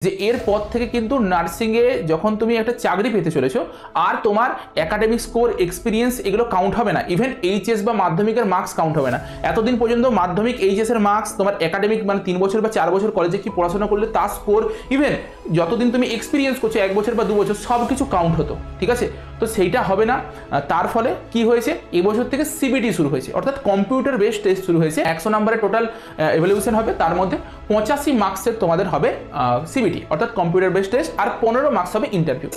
যে এরপর থেকে কিন্তু নার্সিংয়ে যখন তুমি একটা চাকরি পেতে চলেছো আর তোমার একাডেমিক স্কোর এক্সপিরিয়েন্স এগুলো কাউন্ট হবে না, ইভেন এইচএস বা মাধ্যমিকের মার্কস কাউন্ট হবে না। এতদিন পর্যন্ত মাধ্যমিক এইচএস এর মার্কস, তোমার একাডেমিক মানে 3 বছর বা 4 বছর কলেজে কি পড়াশোনা করলে তার স্কোর, ইভেন যতদিন তুমি এক্সপিরিয়েন্স করছো 1 বছর বা 2 বছর, সব কিছু কাউন্ট হতো। ঠিক আছে, তো সেইটা হবে না। তার ফলে কি হয়েছে, এবছর থেকে সিবিটি শুরু হয়েছে, অর্থাৎ কম্পিউটার বেসড টেস্ট শুরু হয়েছে। 100 নম্বরের টোটাল এভালুয়েশন হবে, তার মধ্যে 85 মার্কসের তোমাদের হবে সিবিটি অর্থাৎ কম্পিউটার বেসড টেস্ট, আর 15 মার্কস হবে ইন্টারভিউ।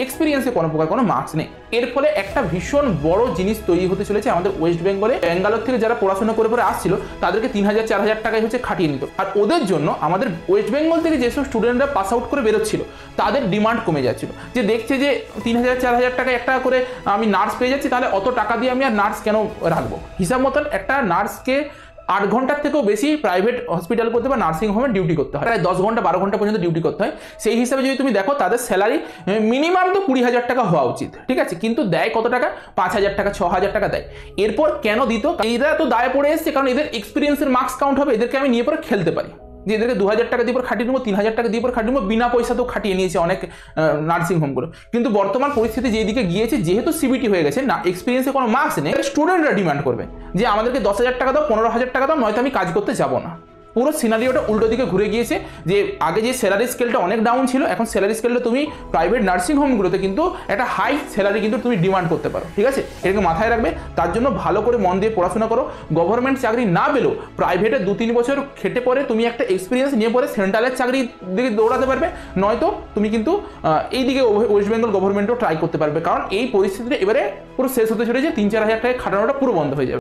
এক্সপিরিয়েন্সে কোনো প্রকার কোনো মার্কস নেই। এর ফলে একটা ভীষণ বড় জিনিস তৈরি হতে চলেছে আমাদের ওয়েস্ট বেঙ্গলে। ব্যাঙ্গালোর থেকে যারা পড়াশোনা করে পরে আসছিল তাদেরকে 3000-4000 টাকায় হচ্ছে খাটিয়ে নিত, আর ওদের জন্য আমাদের ওয়েস্ট বেঙ্গল থেকে যেসব স্টুডেন্টরা পাস আউট করে বেরোচ্ছিল তাদের ডিমান্ড কমে যাচ্ছিল, যে দেখছে যে 3000-4000 টাকায় একটা করে আমি নার্স পেয়ে যাচ্ছি, তাহলে অত টাকা দিয়ে আমি আর নার্স কেন রাখবো। হিসাব মতন একটা নার্সকে 8 ঘন্টার থেকেও বেশি প্রাইভেট হসপিটাল করতে বা নার্সিং হোমে ডিউটি করতে হয়, প্রায় 10 ঘন্টা 12 ঘন্টা পর্যন্ত ডিউটি করতে হয়। সেই হিসাবে যদি তুমি দেখো তাদের স্যালারি মিনিমাম তো 20,000 টাকা হওয়া উচিত। ঠিক আছে, কিন্তু দেয় কত টাকা, 5,000 টাকা 6,000 টাকা দেয়। এরপর কেন দিত, এরা তো দায়ে পড়ে এসছে, কারণ এদের এক্সপিরিয়েন্সের মার্কস কাউন্ট হবে, এদেরকে আমি নিয়ে পরে খেলতে পারি, যে এদেরকে 2,000 টাকা দিয়ে পর খাটিয়ে নেবো, 3,000 টাকা দিয়ে পর খাটিয়ে নেবো, বিনা পয়সাতেও খাটিয়ে নিয়েছে অনেক নার্সিং হোমগুলো। কিন্তু বর্তমান পরিস্থিতি যেদিকে গিয়েছে, যেহেতু সিবিটি হয়ে গেছে না, এক্সপিরিয়েন্সে কোনো মার্কস নেই, স্টুডেন্টরা ডিমান্ড করবে যে আমাদেরকে 10,000 টাকা দাও, 15,000 টাকা দাও, নয়তো আমি কাজ করতে যাবো না। পুরো সিনারিওটা উল্টো দিকে ঘুরে গিয়েছে, যে আগে যে স্যালারি স্কেলটা অনেক ডাউন ছিল, এখন স্যালারি স্কেলটা তুমি প্রাইভেট নার্সিং হোমগুলোতে কিন্তু একটা হাই স্যালারি কিন্তু তুমি ডিমান্ড করতে পারো। ঠিক আছে, এটাকে মাথায় রাখবে। তার জন্য ভালো করে মন দিয়ে পড়াশোনা করো। গভর্নমেন্ট চাকরি না পেলেও প্রাইভেটে 2-3 বছর খেটে পরে তুমি একটা এক্সপিরিয়েন্স নিয়ে পরে সেন্ট্রালের চাকরির দিকে দৌড়াতে পারবে, নয়তো তুমি কিন্তু এই দিকে ওয়েস্ট বেঙ্গল গভর্নমেন্টও ট্রাই করতে পারবে। কারণ এই পরিস্থিতিটা এবারে পুরো শেষ হতে চলেছে, 3-4 হাজার টাকা খাটানোটা পুরো বন্ধ হয়ে যাবে।